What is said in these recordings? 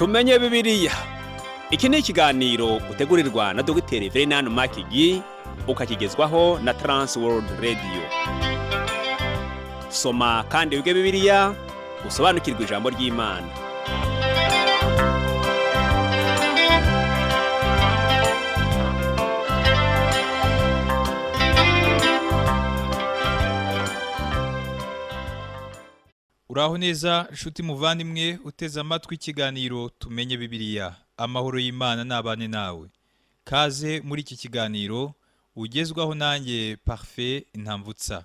tumenye Bibiliya. Iki ni ikiganiro utegurirwa na Dr. Verenano Makigi ukakigezwaho na Trans World Radio. Soma kandi wige Bibiliya usobanukirwe ijambo ry'Imana. Uraho neza nshuti muvandimwe uteze amatwi ikiganiro tumenye Bibiliya. Amahoro y'Imana nabane nawe. Kaze muri iki kiganiro ugezwaho nanjye Parfait Ntamvutsa.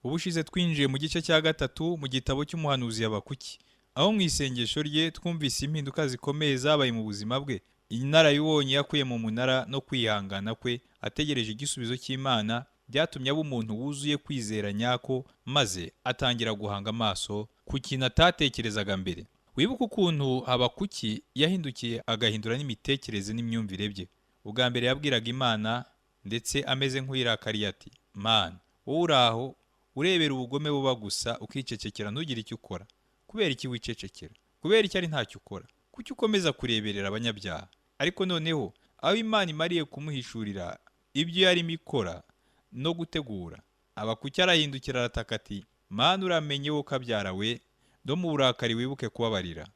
Ubushize twinjiye mu gice cya gatatu mu gitabo cy'umuhanuzi Habakuki, aho mu isengesho rye twumvise impinduka zikomeye zabaye mu buzima bwe. Inararibonye yakuye mu munara no kwihangana kwe ategereje igisubizo cy'Imana byatumye aba umuntu wuzuye kwizera nyako, maze atangira guhanga amaso ku kintu atatekerezaga mbere. Wibuka ukuntu Habakuki yahindukiye agahindura n'imitekerereze n'imyumvire bye. Ubwa mbere yabwiraga Imana ndetse ameze nk'uyirakariye ati, Mana, wowe uraho urebera ubugome buba gusa ukicecekera ntugire icyo ukora. Kubera iki wicecekera? Kubera iki ari ntacyo ukora? Kuki ukomeza kureberera abanyabyaha? Ariko noneho aho Imana imariye kumuhishurira ibyo yarimo ikora no gutegura, Habakuki arahindukira arataka ati, Mana uramenye wowe kabyara we, ndo mu burakari wibuke kubabarira.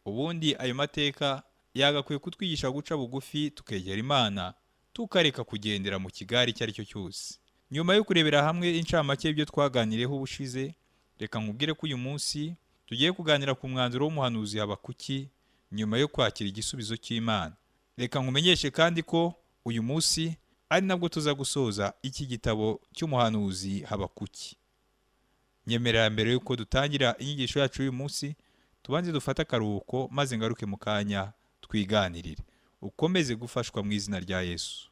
Ubundi ayo mateka yagakwiye kutwigisha guca bugufi tukegera Imana, tukareka kugendera mu kigari icyo ari cyo cyose. Nyuma yo kurebera hamwe incamake y'ibyo twaganiriyeho ubushize, reka nkubwire ko uyu munsi tugiye kuganira ku mwanzuro w'umuhanuzi Habakuki nyuma yo kwakira igisubizo cy'Imana. Reka nkumenyeshe kandi ko uyu munsi ari nabwo tuza gusoza iki gitabo cy'umuhanuzi Habakuki. Nyemerera mbere yuko dutangira inyigisho yacu uyu munsi, tubanze dufate akaruhuko maze ngaruke mu kanya twiganirire. Ukomeze gufashwa mu izina rya Yesu.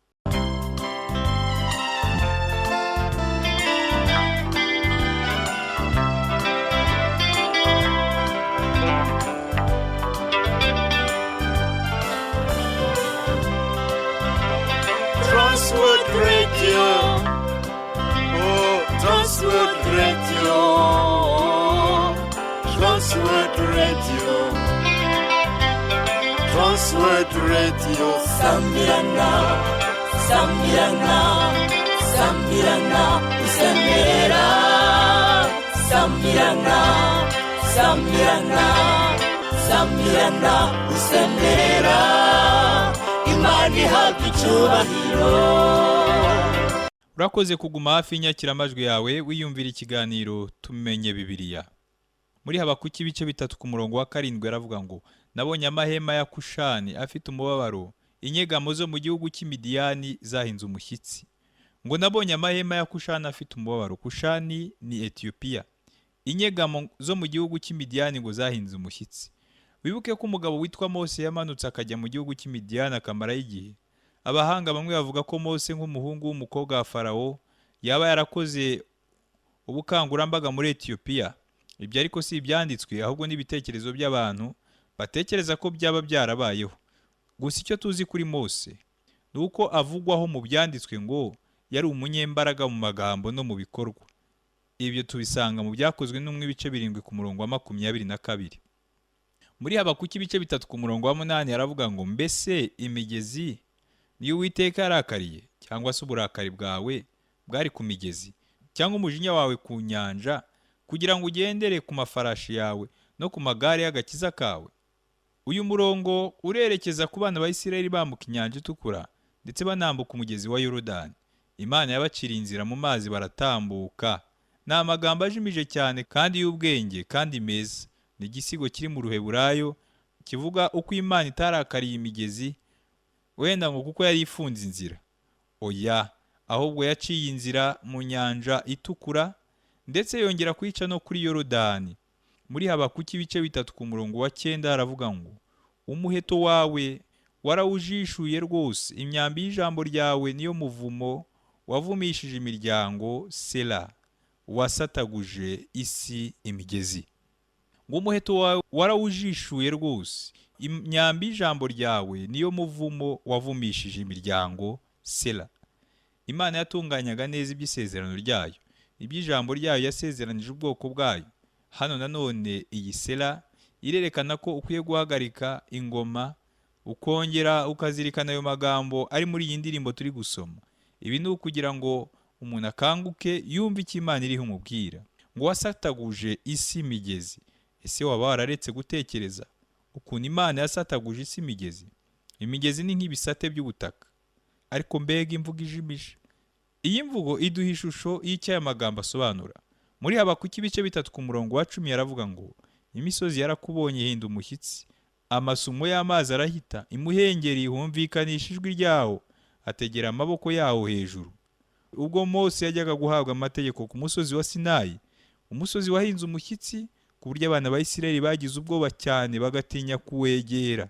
Transworld Radio. Oh, Transworld Radio. Transworld Radio. Transworld Radio. Sambirana, Sambirana, Sambirana, Usembera. Sambirana, Sambirana, Sambirana, Usembera. Imana ihabwa icyubahiro. Urakoze kuguma hafi y'inyakiramajwi yawe wiyumvira ikiganiro tumenye Bibiliya. Muri Habakuki ibice 3 ku murongo wa 7 aravuga ngo, nabonye amahema ya Kushani afite umubabaro, inyegamo zo mu gihugu cy'Imidiyani zahinze umushyitsi. Ngo nabonye amahema ya Kushani afite umubabaro. Kushani ni Ethiopia. Inyegamo zo mu gihugu cy'Imidiyani ngo zahinze umushyitsi. Wibuke ko umugabo witwa Mose yamanutse akajya mu gihugu cy'Imidiyani akamarayo igihe. Abahanga bamwe bavuga ko Mose nk'umuhungu w'umukobwa wa Farawo yaba yarakoze ubukangurambaga muri Ethiopia. Ibyo ariko si ibyanditswe, ahubwo n'ibitekerezo by'abantu batekereza ko byaba byarabayeho. Gusa icyo tuzi kuri Mose ni uko avugwaho mu byanditswe ngo yari umunyembaraga mu magambo no mu bikorwa. Ibyo tubisanga mu byakozwe n'umwe ibice 7 ku murongo wa 22. Muri Habakuki ibice 3 ku murongo wa 8 aravuga ngo, mbese imigezi niyo Uwiteka yarakariye, cyangwa se uburakari bwawe bwari ku migezi, cyangwa umujinya wawe ku nyanja, kugira ngo ugendere ku mafarashi yawe no ku magare y'agakiza kawe? Uyu murongo urerekeza ku bana ba Isirayeli bambuka inyanja itukura ndetse banambuka umugezi wa Yorodani. Imana yabaciriye inzira mu mazi baratambuka. Ni amagambo ajimije cyane kandi y'ubwenge kandi meza. Ni igisigo kiri mu Ruheburayo kivuga uko Imana itarakariye imigezi wenda ngo kuko yari ifunze inzira. Oya, ahubwo yaciye inzira mu nyanja itukura ndetse yongera kwica no kuri Yorodani. Muri Habakuki ibice 3 ku murongo wa 9 aravuga ngo, umuheto wawe warawujishuye rwose, imyambi y'ijambo ryawe niyo muvumo wavumishije imiryango, Sela, wasataguje isi imigezi. Ngo umuheto wawe warawujishuye rwose, imyambi y'ijambo ryawe niyo muvumo wavumishije imiryango, Sela. Imana yatunganyaga neza iby'isezerano ryayo, iby'ijambo ryayo yasezeranije ubwoko bwayo. Hano nanone iyi Sela irerekana ko ukwiye guhagarika ingoma ukongera ukazirikana ayo magambo ari muri iyi ndirimbo turi gusoma. Ibi ni ukugira ngo umuntu akanguke yumve icyo Imana iriho umubwira. Ngo wasataguje isi imigezi. Ese waba wararetse gutekereza ukuntu Imana yasataguje isi imigezi? Imigezi ni nk'ibisate by'ubutaka, ariko mbega imvugo ijimije. Iyi mvugo iduha ishusho y'icyo aya magambo asobanura. Muri Habakuki ibice 3 ku murongo wa 10 yaravuga ngo imisozi yarakubonye ihinda umushyitsi, amasumo y'amazi arahita, imuhengeri humvikanisha ijwi ryawo, ategera amaboko yawo hejuru. Ubwo Mose yajyaga guhabwa amategeko ku musozi wa Sinayi, umusozi wahinze umushyitsi ku buryo abana ba Isirayeli bagize ubwoba cyane bagatinya kuwegera.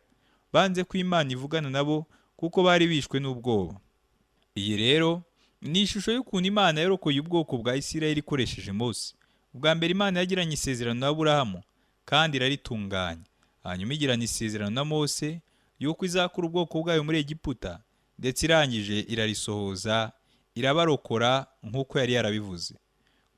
Banze ko Imana ivugana nabo kuko bari bishwe n'ubwoba. Iyi rero ni ishusho y'ukuntu Imana yarokoye ubwoko bwa Isirayeli ikoresheje Mose. Ubwa mbere Imana yagiranye isezerano na Aburahamu kandi iraritunganya. Hanyuma igirana isezerano na Mose yuko izakura ubwoko bwayo muri Egiputa, ndetse irangije irarisohoza, irabarokora nk'uko yari yarabivuze.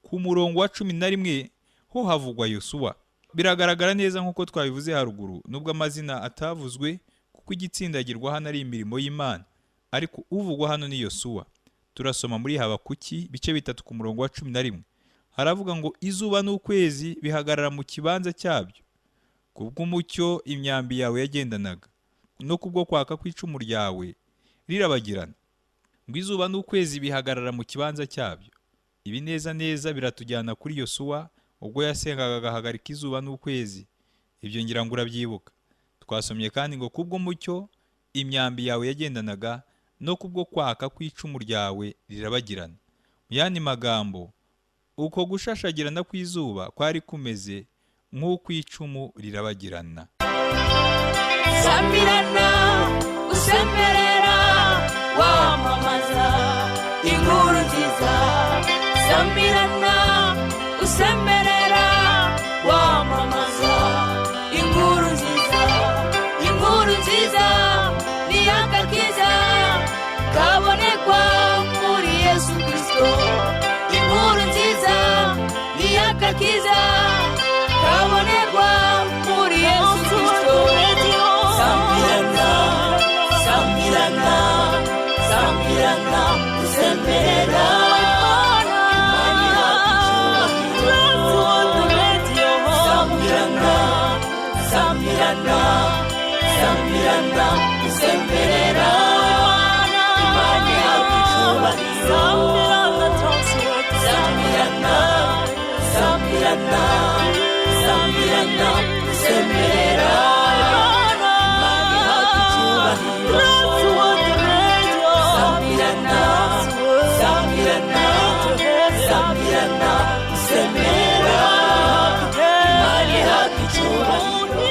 Ku murongo wa 11 ho havugwa Yosuwa. Biragaragara neza nk'uko twabivuze haruguru, nubwo amazina atavuzwe kuko igitsindagirwa hano ari imirimo y'Imana, ariko uvugwa hano ni Yosuwa. Turasoma muri Habakuki ibice 3 ku murongo wa 11. Haravuga ngo izuba n'ukwezi bihagarara mu kibanza cyabyo, kubw'umucyo imyambi yawe yagendanaga, no kubwo kwaka kw'icumu ryawe rirabagirana. Ngo izuba n'ukwezi bihagarara mu kibanza cyabyo. Ibi neza neza biratujyana kuri Yosuwa ubwo yasengaga agahagarika izuba n'ukwezi. Ibyo ngira ngo urabyibuka. Twasomye kandi ngo kubw'umucyo imyambi yawe yagendanaga, no kubwo kwaka kw'icumu ryawe rirabagirana. Mu yandi magambo, uko gushashagirana kw'izuba kwari kumeze nk'uko icumu rirabagirana. Samirana, usemerera, wamamaza inkuru nziza. Samirana, usemerera, wamamaza inkuru nziza. Inkuru nziza ni agakiza kabonekwa muri Yesu Kristo. Inkuru nziza ni agakiza kabonekwa muri Yesu Kristo. Samirana, samirana, samirana, usemerera. Samirana, samirana, usemerera. Imana yakucyubahiro. Samirana, samirana, samirana, usemerera. Imana yakucyubahiro. Samirana, samirana, samirana, usemerera. Imana yakucyubahiro.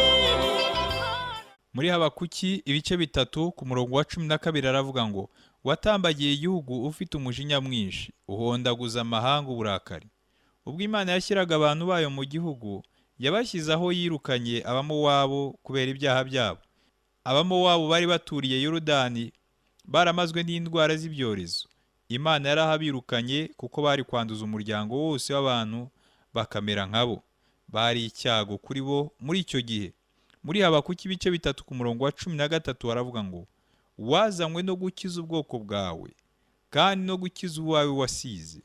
Muri Habakuki ibice 3 ku murongo wa 12 aravuga ngo watambagiye igihugu ufite umujinya mwinshi, uhondaguza amahanga uburakari. Ubwo Imana yashyiraga abantu bayo mu gihugu, yabashyize aho yirukanye Abamowabu kubera ibyaha byabo. Abamowabu bari baturiye Yorodani, baramazwe n'indwara z'ibyorezo. Imana yarahabirukanye kuko bari kwanduza umuryango wose w'abantu bakamera nkabo. Bari icyago kuri bo muri icyo gihe. Muri Habakuki ibice 3 ku murongo wa 13 aravuga ngo wazanywe no gukiza ubwoko bwawe kandi no gukiza uwawe wasize.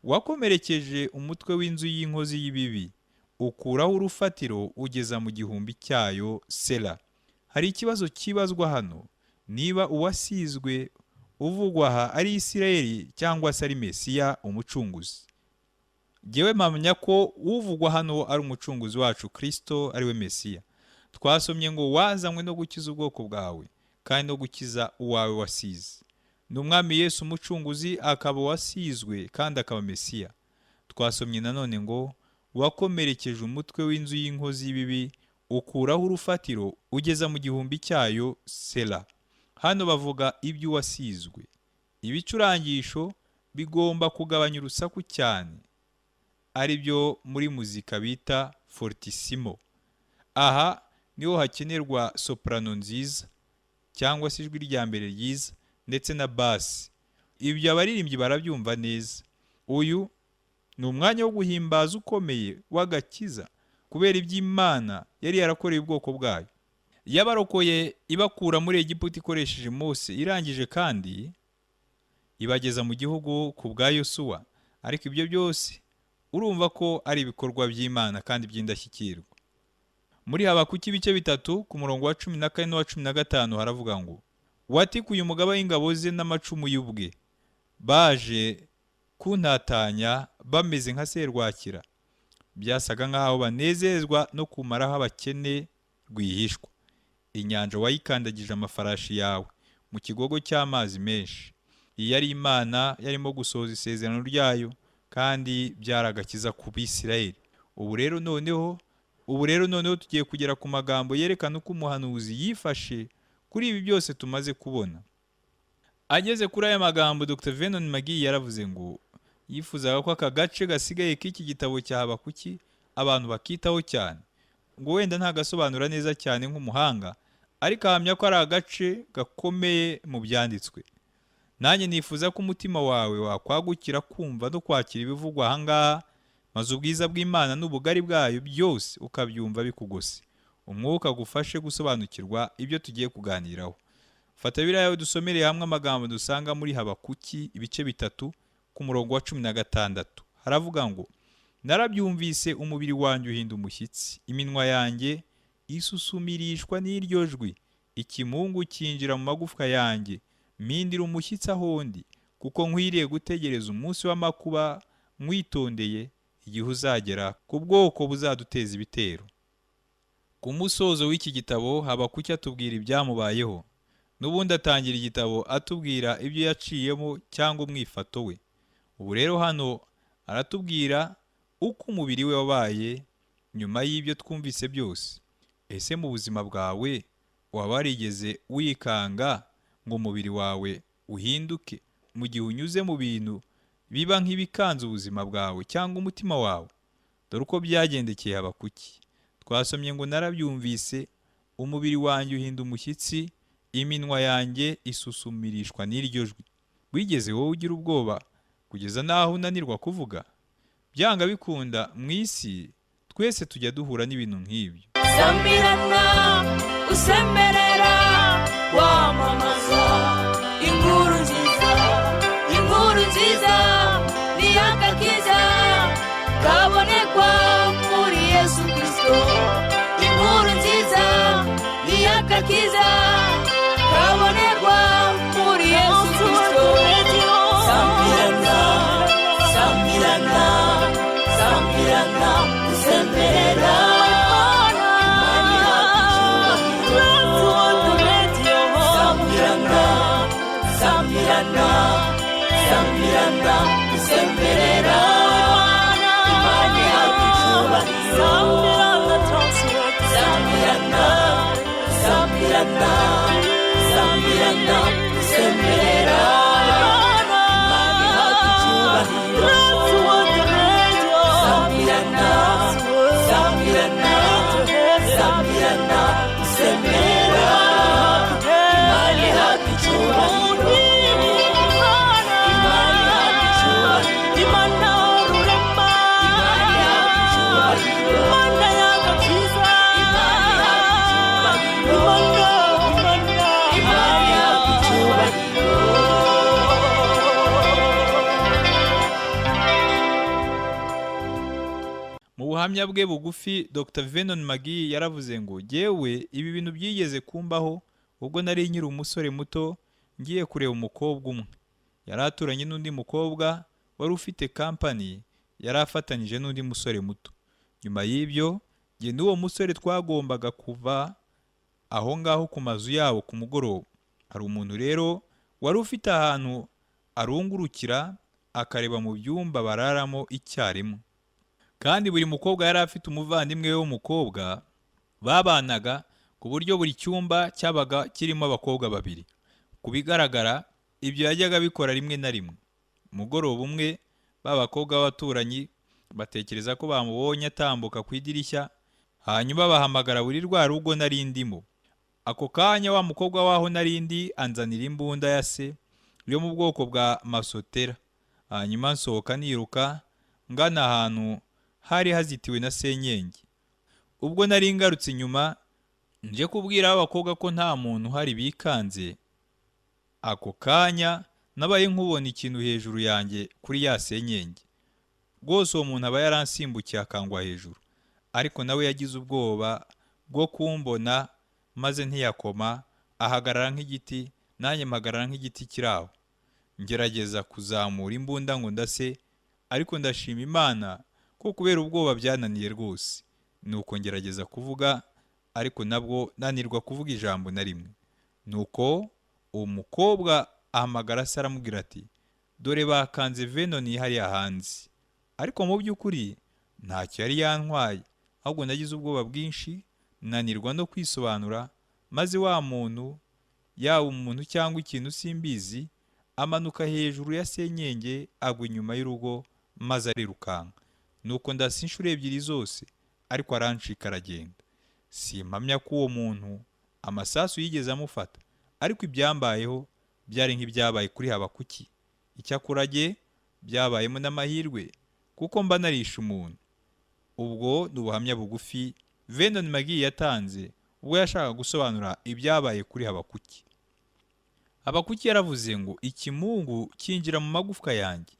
Wakomerekeje umutwe w'inzu y'inkozi y'ibibi, ukuraho urufatiro ugeza mu gihumbi cyayo Sela. Hari ikibazo kibazwa hano, niba uwasizwe uvugwa aha ari Isirayeli cyangwa se ari Mesiya umucunguzi. Jyewe mpamya ko uvugwa hano ari umucunguzi wacu Kristo, ari we Mesiya. Twasomye ngo wazanywe no gukiza ubwoko bwawe kandi no gukiza uwawe wasize. Ni umwami Yesu umucunguzi, akaba wasizwe kandi akaba Mesiya. Twasomye nanone ngo wakomerekeje umutwe w'inzu y'inkozi y'ibibi, ukuraho urufatiro ugeza mu gihumbi cyayo Sela. Hano bavuga ibyo wasizwe. Ibicurangisho bigomba kugabanya urusaku cyane, ari byo muri muzika bita fortissimo. Aha niho hakenerwa soprano nziza cyangwa se ijwi rya mbere ryiza, ndetse na bass. Ibyo abaririmbyi barabyumva neza. Uyu ni umwanya wo guhimbaza ukomeye w'agakiza kubera iby'Imana yari yarakoreye ubwoko bwayo. Yabarokoye ibakura muri Egiputa ikoresheje Mose, irangije kandi ibageza mu gihugu ku bwa Yosuwa. Ariko ibyo byose urumva ko ari ibikorwa by'Imana kandi by'indashyikirwa. Muri Habakuki ibice 3 ku murongo wa 14 n'uwa 15 haravuga ngo, watikuye umugaba w'ingabo ze n'amacumu y'ubwe, baje kuntatanya bameze nka serwakira, byasaga nk'aho banezezwa no kumaraho abakene rwihishwa. Inyanja wayikandagije amafarashi yawe mu kigogo cy'amazi menshi. Iyi yari Imana yarimo gusohoza isezerano ryayo, kandi byaragakiza ku Bisirayeli. Ubu rero noneho tugiye kugera ku magambo yerekana uko umuhanuzi yifashe kuri ibi byose tumaze kubona. Ageze kuri aya magambo, Dr. Vernon McGee yaravuze ngo yifuzaga ko aka gace gasigaye k'iki gitabo cya Habakuki abantu bakitaho cyane, ngo wenda ntagasobanura neza cyane nk'umuhanga, ariko ahamya ko ari agace gakomeye mu byanditswe. Nanjye nifuza ko umutima wawe wakwagukira kumva no kwakira ibivugwa ahangaha, maze ubwiza bw'Imana n'ubugari bwayo byose ukabyumva bikugose. Umwuka agufashe gusobanukirwa ibyo tugiye kuganiraho. Fata Bibiliya yawe dusomere hamwe amagambo dusanga muri Habakuki ibice 3 ku murongo wa 16. Haravuga ngo, narabyumvise umubiri wanjye uhinda umushyitsi, iminwa yanjye isusumirishwa n'iryo jwi, ikimungu cyinjira mu magufwa yanjye, mpindira umushyitsi aho ndi, kuko nkwiriye gutegereza umunsi w'amakuba mwitondeye, igihe uzagera ku bwoko buzaduteza ibitero. Ku musozo w'iki gitabo Habakuki atubwira ibyamubayeho, n'ubundi atangira igitabo atubwira ibyo yaciyemo cyangwa umwifato we. Ubu rero hano aratubwira uko umubiri we wabaye nyuma y'ibyo twumvise byose. Ese mu buzima bwawe waba warigeze wikanga ngo umubiri wawe uhinduke mu gihe unyuze mu bintu biba nk'ibikanze ubuzima bwawe cyangwa umutima wawe? Dore uko byagendekeye Habakuki. Twasomye ngo narabyumvise umubiri wanjye uhinda umushyitsi, iminwa yanjye isusumirishwa n'iryo jwi. Wigeze wowe ugira ubwoba kugeza naho unanirwa kuvuga? Byanga bikunda mu isi twese tujya duhura n'ibintu nk'ibyo. Sambirana usemerera wamamaza inkuru nziza, inkuru nziza ni agakiza kabonekwa muri Yesu Kristo. Inkuru nziza ni agakiza kabonekwa muri Yesu Kristo. Sambirana, sambirana, sambirana usemerera Sambirana, sambirana, usemerera Imana yakicyubahiro. Sambirana, sambirana, sambirana, usemerera Imana yakicyubahiro. Sambirana, sambirana, sambirana, usemerera Imana yakicyubahiro. Mu buhamya bwe bugufi, Dr. Vernon McGee yaravuze ngo, jyewe ibi bintu byigeze kumbaho ubwo nari nkiri umusore muto ngiye kureba umukobwa umwe. Yari aturanye n'undi mukobwa wari ufite kampani yari afatanyije n'undi musore muto. Nyuma y'ibyo jye n'uwo musore twagombaga kuva aho ngaho ku mazu yabo ku mugoroba. Hari umuntu rero wari ufite ahantu arungurukira akareba mu byumba bararamo icyarimwe. Kandi buri mukobwa yari afite umuvandimwe we w'umukobwa babanaga, ku buryo buri cyumba cyabaga kirimo abakobwa babiri. Ku bigaragara ibyo yajyaga bikora rimwe na rimwe. Umugoroba umwe b'abakobwa b'abaturanyi batekereza ko bamubonye atambuka ku idirishya, hanyuma bahamagara buri rwa rugo nari ndimo. Ako kanya wa mukobwa waho nari ndi anzanira imbunda ya se yo mu bwoko bwa masotera. Hanyuma nsohoka niruka ngana ahantu hari hazitiwe na senyenge. ubwo nari ngarutse inyuma nje kubwira abakobwa ko nta muntu uhari bikanze, ako kanya nabaye nkubona ikintu hejuru yanjye kuri ya senyenge. Rwose uwo muntu aba yaransimbukiye akangwa hejuru, ariko nawe yagize ubwoba bwo kumbona maze ntiyakoma, ahagarara nk'igiti, nanjye mpagarara nk'igiti kiri aho. Ngerageza kuzamura imbunda ngo ndase, ariko ndashima Imana ko kubera ubwoba byananiye rwose. Nuko ngerageza kuvuga, ariko nabwo nanirwa kuvuga ijambo na rimwe. Nuko uwo mukobwa ahamagara se aramubwira ati, dore bakanze Venoni hariya hanze. Ariko mu by'ukuri ntacyo yari yantwaye, ahubwo nagize ubwoba bwinshi, nanirwa no kwisobanura, maze wa muntu, yaba umuntu cyangwa ikintu simbizi, amanuka hejuru ya senyenge agwa inyuma y'urugo maze arirukanka. Nuko ndasa inshuro ebyiri zose, ariko arancika aragenda. Simpamya ko uwo muntu amasasu yigeze amufata, ariko ibyambayeho byari nk'ibyabaye kuri Habakuki. Icyakora jye byabayemo n'amahirwe, kuko mba narishe umuntu. Ubwo ni ubuhamya bugufi Vernon McGee yatanze ubwo yashakaga gusobanura ibyabaye kuri Habakuki. Habakuki yaravuze ngo ikimungu cyinjira mu magufwa yanjye.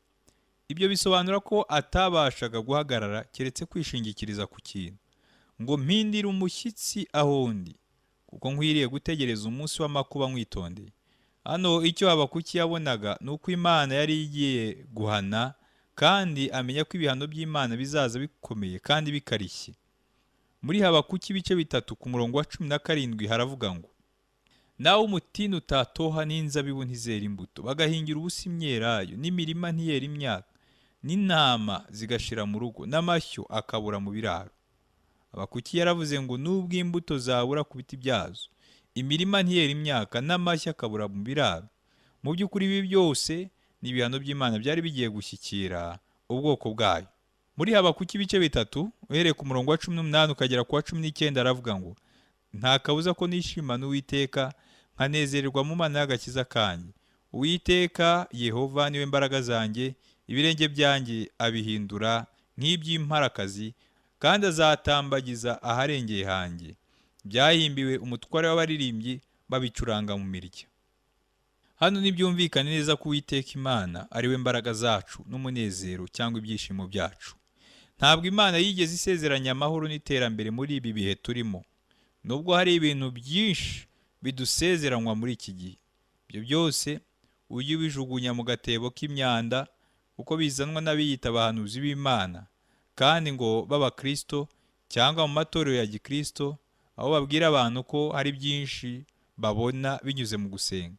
Ibyo bisobanura ko atabashaga guhagarara keretse kwishingikiriza ku kintu, ngo mpindire umushyitsi aho ndi, kuko nkwiriye gutegereza umunsi w'amakuba mwitondeye. Hano icyo Habakuki yabonaga ni uko Imana yari igiye guhana, kandi amenya ko ibihano by'Imana bizaza bikomeye kandi bikarishye. Muri Habakuki ibice 3 ku murongo wa 17 haravuga ngo, nawe umutini utatoha n'inzabibu ntizera imbuto, bagahingira ubusa imyelayo, n'imirima ntiyera imyaka, n'intama zigashira mu rugo, n'amashyo akabura mu biraro. Habakuki yaravuze ngo nubwo imbuto zabura ku biti byazo, imirima ntiyera imyaka, n'amashyo akabura mu biraro, mu by'ukuri ibi byose ni ibihano by'Imana byari bigiye gushyikira ubwoko bwayo. Muri Habakuki ibice 3 uhereye ku murongo wa 18 ukagera ku wa 19 aravuga ngo, nta kabuza ko nishimana Uwiteka, nkanezererwa mu Mana y'agakiza kanjye. Uwiteka Yehova niwe mbaraga zanjye, ibirenge byanjye abihindura nk'iby'imparakazi, kandi azatambagiza aharengeye hanjye. Byahimbiwe umutware w'abaririmbyi babicuranga mu mirya. Hano nibyumvikane neza ko Uwiteka Imana ari we mbaraga zacu n'umunezero cyangwa ibyishimo byacu. Ntabwo Imana yigeze isezeranya amahoro n'iterambere muri ibi bihe turimo, nubwo hari ibintu byinshi bidusezeranywa muri iki gihe. Ibyo byose ujye ubijugunya mu gatebo k'imyanda, kuko bizanwa n'abiyita abahanuzi b'Imana, kandi ngo b'Abakristo cyangwa mu matorero ya Gikristo, aho babwira abantu ko hari byinshi babona binyuze mu gusenga.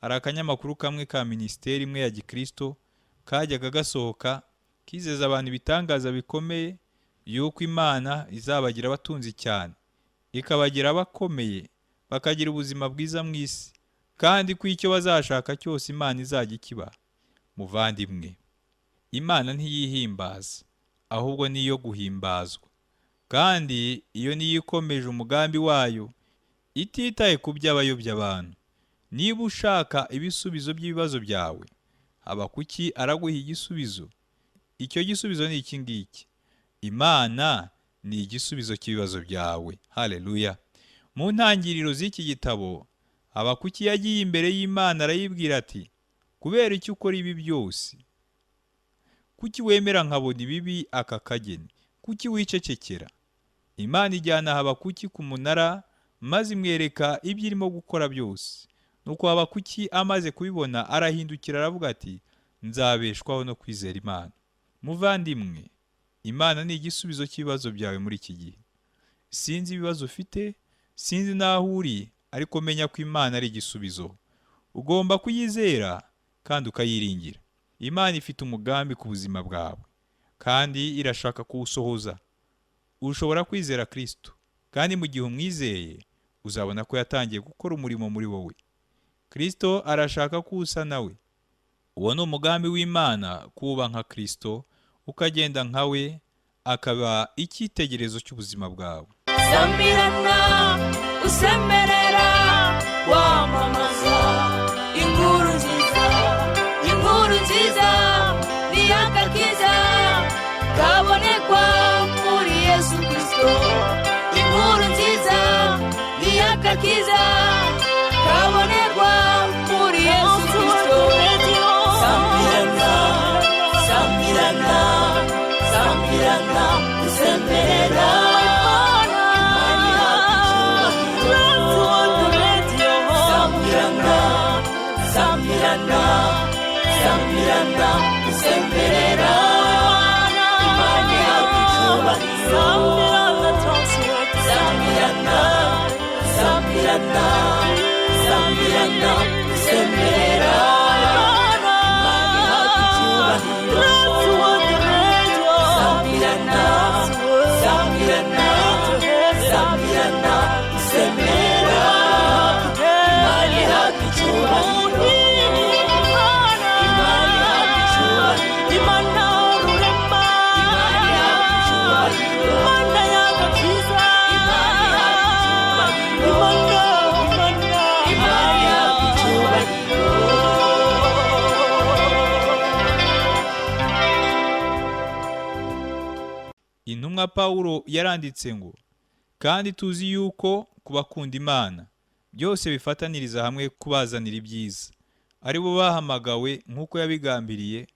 Hari akanyamakuru kamwe ka minisiteri imwe ya Gikristo kajyaga gasohoka kizeza abantu ibitangaza bikomeye yuko Imana izabagira abatunzi cyane, ikabagira abakomeye, bakagira ubuzima bwiza mu isi, kandi ko icyo bazashaka cyose Imana izajya ikiba. Muvandimwe, Imana ntiyihimbaza, ahubwo niyo guhimbazwa, kandi iyo niyo ikomeje umugambi wayo ititaye ku by'abayobya abantu. Niba ushaka ibisubizo by'ibibazo byawe, Habakuki araguha igisubizo. Icyo gisubizo ni iki ngiki: Imana ni igisubizo cy'ibibazo byawe. Haleluya! Mu ntangiriro z'iki gitabo, Habakuki yagiye imbere y'Imana arayibwira ati, kubera icyo ukora ibi byose? Kuki wemera nkabona ibibi aka kageni? Kuki wicecekera? Imana ijyana Habakuki ku munara, maze imwereka ibyo irimo gukora byose. Nuko Habakuki amaze kubibona arahindukira aravuga ati, nzabeshwaho no kwizera Imana. Muvandimwe, Imana ni igisubizo cy'ibibazo byawe muri iki gihe. Sinzi ibibazo ufite, sinzi n'aho uri, ariko menya ko Imana ari igisubizo. Ugomba kuyizera kandi ukayiringira. Imana ifite umugambi ku buzima bwawe, kandi irashaka kuwusohoza. Ushobora kwizera Kristo, kandi mu gihe umwizeye uzabona ko yatangiye gukora umurimo muri wowe. Kristo arashaka ko usa nawe. Uwo ni umugambi w'Imana, kuba nka Kristo, ukagenda nkawe, akaba icyitegererezo cy'ubuzima bwawe. Sambirana, usemerera, wamamaza inkuru nziza, inkuru nziza ni agakiza kabonekwa muri Yesu Kristo. agakiza kabonerwa muri Yesu Kristo. Sambirana, sambirana, sambirana, usemerera Sambirana, sambirana, sambirana, usemerera Imana yawe icyubahiro. Sambirana, sambirana, sambirana, usemerera Imana yawe icyubahiro. Sambirana, sambirana, sambirana, usemerera Imana yawe icyubahiro. Intumwa Pawulo yaranditse ngo, kandi tuzi yuko kubakunda Imana byose bifataniriza hamwe kubazanira ibyiza, ari bo bahamagawe nk'uko yabigambiriye,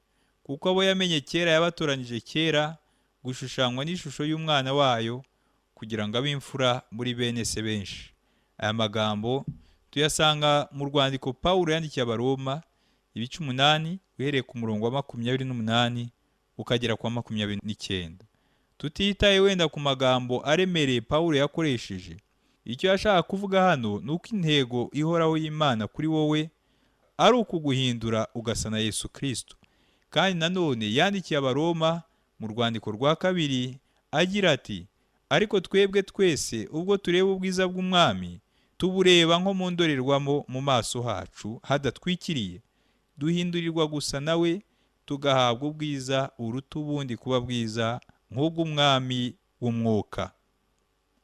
kuko abo yamenye kera yabatoranyije kera gushushanywa n'ishusho y'umwana wayo, kugira ngo abe imfura muri bene se benshi. Aya magambo tuyasanga mu rwandiko Pawulo yandikiye Abaroma, ibice 8 uhereye ku murongo wa 28 ukagera kwa 29. Tutitaye wenda ku magambo aremereye Pawulo yakoresheje, icyo yashaka kuvuga hano ni uko intego ihoraho y'Imana kuri wowe ari ukuguhindura ugasa na Yesu Kristo. Kandi nanone yandikiye Abaroma mu rwandiko rwa 2 agira ati, ariko twebwe twese ubwo tureba ubwiza bw'umwami tubureba nko mu ndorerwamo mu maso hacu hadatwikiriye, duhindurirwa gusa nawe, tugahabwa ubwiza uruta ubundi kuba bwiza nk'ubw'umwami w'umwuka.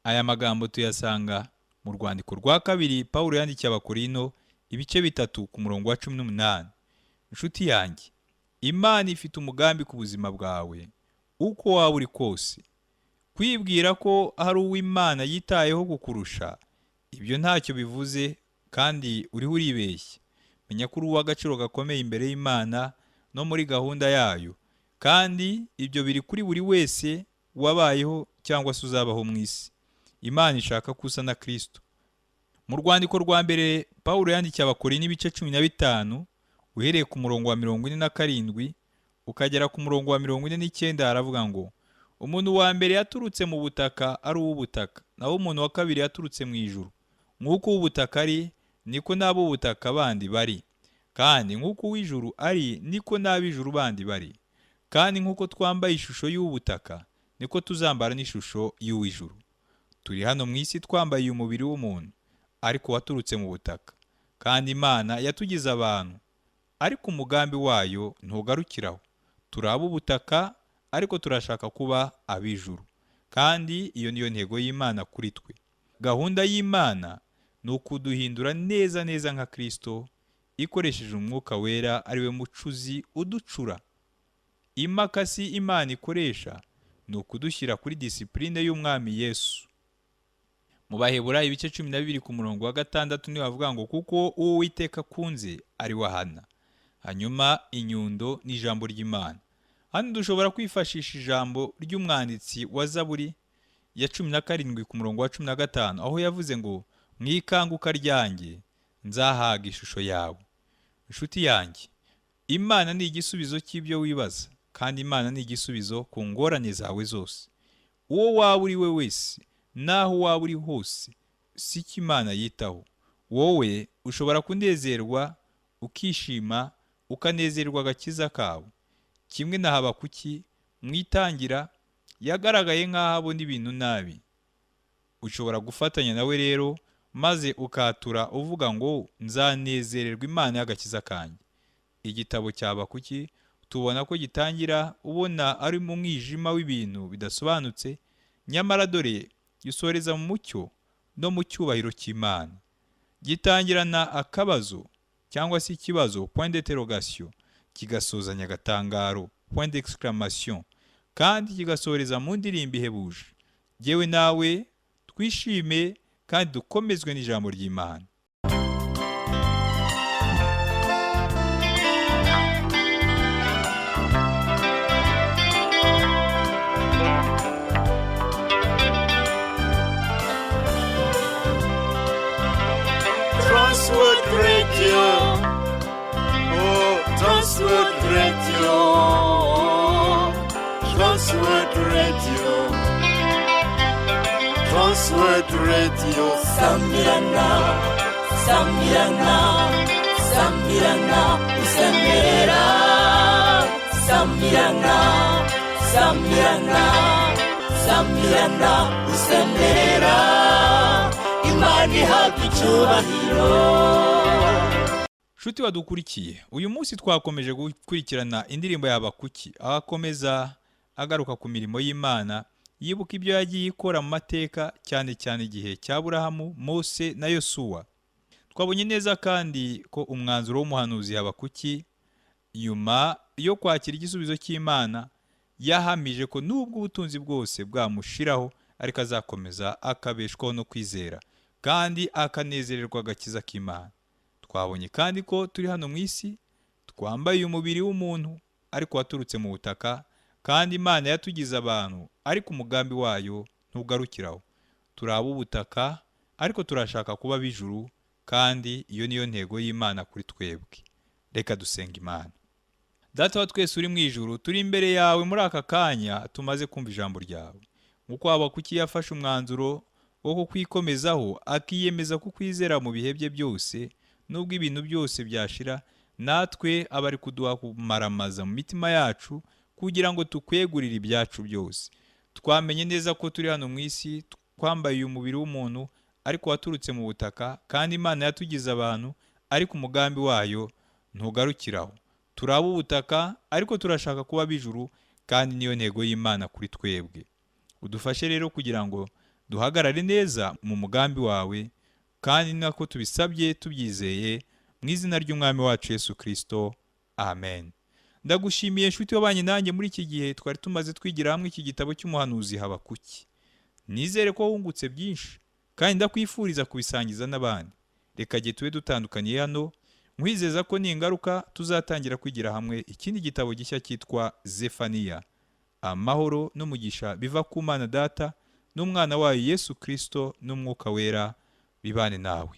Aya magambo tuyasanga mu rwandiko rwa 2 Pawulo yandikiye Abakorino, ibice 3 ku murongo wa 18. Inshuti yanjye, Imana ifite umugambi ku buzima bwawe uko waba uri kose. Kwibwira ko hari uw'Imana yitayeho kukurusha, ibyo ntacyo bivuze kandi uriho uribeshya. Menya ko uri uw'agaciro gakomeye imbere y'Imana no muri gahunda yayo, kandi ibyo biri kuri buri wese wabayeho cyangwa se uzabaho mu isi. Imana ishaka ko usa na Kristo. Mu rwandiko rwa mbere Pawulo yandikiye Abakorino, ibice 15 uhereye ku murongo wa 47 ukagera ku murongo wa 49, haravuga ngo, umuntu wa mbere yaturutse mu butaka ari uw'ubutaka, naho umuntu wa kabiri yaturutse mu ijuru. Nk'uko uw'ubutaka ari, niko n'ab'ubutaka bandi bari, kandi nk'uko uw'ijuru ari, niko n'ab'ijuru bandi bari. Kandi nk'uko twambaye ishusho y'ubutaka, niko tuzambara n'ishusho y'uw'ijuru. Turi hano mu isi twambaye umubiri w'umuntu, ariko waturutse mu butaka. Kandi Imana yatugize abantu, ariko umugambi wayo ntugarukiraho. Turi ab'ubutaka, ariko turashaka kuba ab'ijuru. Kandi iyo niyo ntego y'Imana kuri twe. Gahunda y'Imana ni ukuduhindura neza neza nka Kristo, ikoresheje umwuka wera ari we mucuzi uducura. Imakasi Imana ikoresha ni ukudushyira kuri disipurine y'umwami Yesu. Mu Baheburayo ibice 12 ku murongo wa 6 niho havuga ngo, kuko uwo Uwiteka akunze ari wahana. Hanyuma inyundo ni ijambo ry'Imana. Hano dushobora kwifashisha ijambo ry'umwanditsi wa Zaburi ya 17 ku murongo wa 15, aho yavuze ngo, mwikanguka ryanjye nzahaga ishusho yawe. Inshuti yanjye, Imana ni igisubizo cy'ibyo wibaza, kandi Imana ni igisubizo ku ngorane zawe zose. Uwo waba uri we wese, naho waba uri hose, si cyo Imana yitaho. Wowe ushobora kunezerwa, ukishima, ukanezerwa agakiza kawe. Kimwe na Habakuki mwitangira yagaragaye nk'aho abona ibintu nabi. Ushobora gufatanya nawe rero, maze ukatura uvuga ngo, nzanezererwa Imana y'agakiza kanjye. Igitabo cya Habakuki tubona ko gitangira ubona ari mu mwijima w'ibintu bidasobanutse, nyamara dore gisoreza mu mucyo no mu cyubahiro cy'Imana. Gitangirana akabazo cyangwa se ikibazo, point d'interrogation, kigasozanya agatangaro, point d'exclamation, kandi kigasoreza mu ndirimbo ihebuje. Jyewe nawe twishime kandi dukomezwe n'ijambo ry'Imana. Transworld Radio. Oh, Transworld Radio. Transworld Radio. Transworld Radio. Sambirana, Sambirana, Sambirana, Sambirana, Sambirana, Sambirana, Sambirana, Sambirana. Imana ihabwa icyubahiro. Nshuti wadukurikiye, uyu munsi twakomeje gukurikirana indirimbo y'Abakuki, aho akomeza agaruka ku mirimo y'Imana, yibuka ibyo yagiye ikora mu mateka, cyane cyane igihe cya Aburahamu, Mose na Yosuwa. Twabonye neza kandi ko umwanzuro w'umuhanuzi Habakuki, nyuma yo kwakira igisubizo cy'Imana, yahamije ko nubwo ubutunzi bwose bwamushiraho, ariko azakomeza akabeshwaho no kwizera, kandi akanezererwa agakiza k'Imana. Twabonye kandi ko turi hano mu isi, twambaye umubiri w'umuntu, ariko waturutse mu butaka, kandi Imana yatugize abantu, ariko umugambi wayo ntugarukiraho. Turi ab'ubutaka, ariko turashaka kuba ab'ijuru, kandi iyo niyo ntego y'Imana kuri twebwe. Reka dusenga Imana. Data wa twese uri mu ijuru, turi imbere yawe muri aka kanya tumaze kumva ijambo ryawe. Nk'uko Habakuki yafashe umwanzuro wo kukwikomezaho, akiyemeza kukwizera mu bihe bye byose, nubwo ibintu byose byashira, natwe abari kuduha kumaramaza mu mitima yacu, kugira ngo tukwegurire ibyacu byose. Twamenye neza ko turi hano mu isi, twambaye umubiri w'umuntu, ariko waturutse mu butaka, kandi Imana yatugize abantu, ariko umugambi wayo ntugarukiraho. Turi ab'ubutaka, ariko turashaka kuba ab'ijuru, kandi niyo ntego y'Imana kuri twebwe. Udufashe rero kugira ngo duhagarare neza mu mugambi wawe, kandi nako tubisabye tubyizeye mu izina ry'Umwami wacu Yesu Kristo. Amen. Ndagushimiye nshuti wabanye nanjye muri iki gihe twari tumaze twigira hamwe iki gitabo cy'umuhanuzi Habakuki. Nizere ko wungutse byinshi, kandi ndakwifuriza kubisangiza n'abandi. Reka gihe tube dutandukanye hano, nkwizeza ko ningaruka tuzatangira kwigira hamwe ikindi gitabo gishya cyitwa Zefaniya. Amahoro n'umugisha biva ku Mana Data n'Umwana wayo Yesu Kristo n'Umwuka Wera bibane nawe.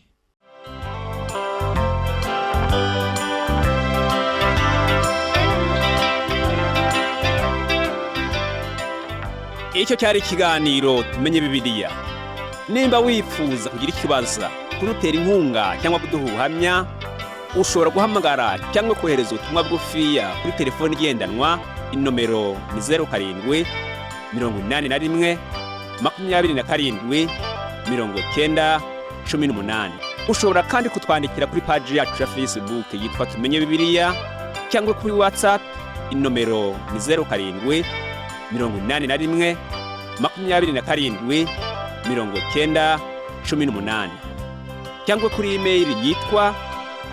Icyo cyari ikiganiro tumenye Bibiliya. Nimba wifuza kugira ikibazo, kudutera inkunga cyangwa kuduha ubuhamya, ushobora guhamagara cyangwa kohereza ubutumwa bugufiya kuri telefoni igendanwa. Inomero ni 07 81 27 90 18. Ushobora kandi kutwandikira kuri page yacu ya Facebook yitwa Tumenye Bibiliya, cyangwa kuri WhatsApp. Inomero ni 07 81 27 90 18. Cyangwa kuri email yitwa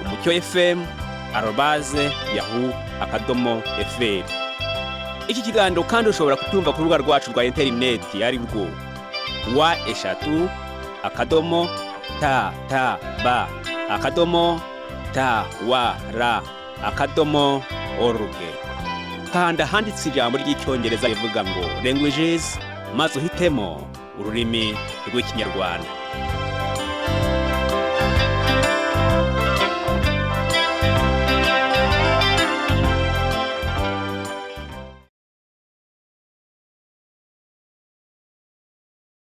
umucyofm@yahoo.fr. Iki kiganiro kandi ushobora kutumva ku rubuga rwacu rwa interineti, ari rwo wa#tab.tawr.org. Kanda handitse ijambo ry'icyongereza rivuga ngo languages, maze uhitemo ururimi rw'Ikinyarwanda.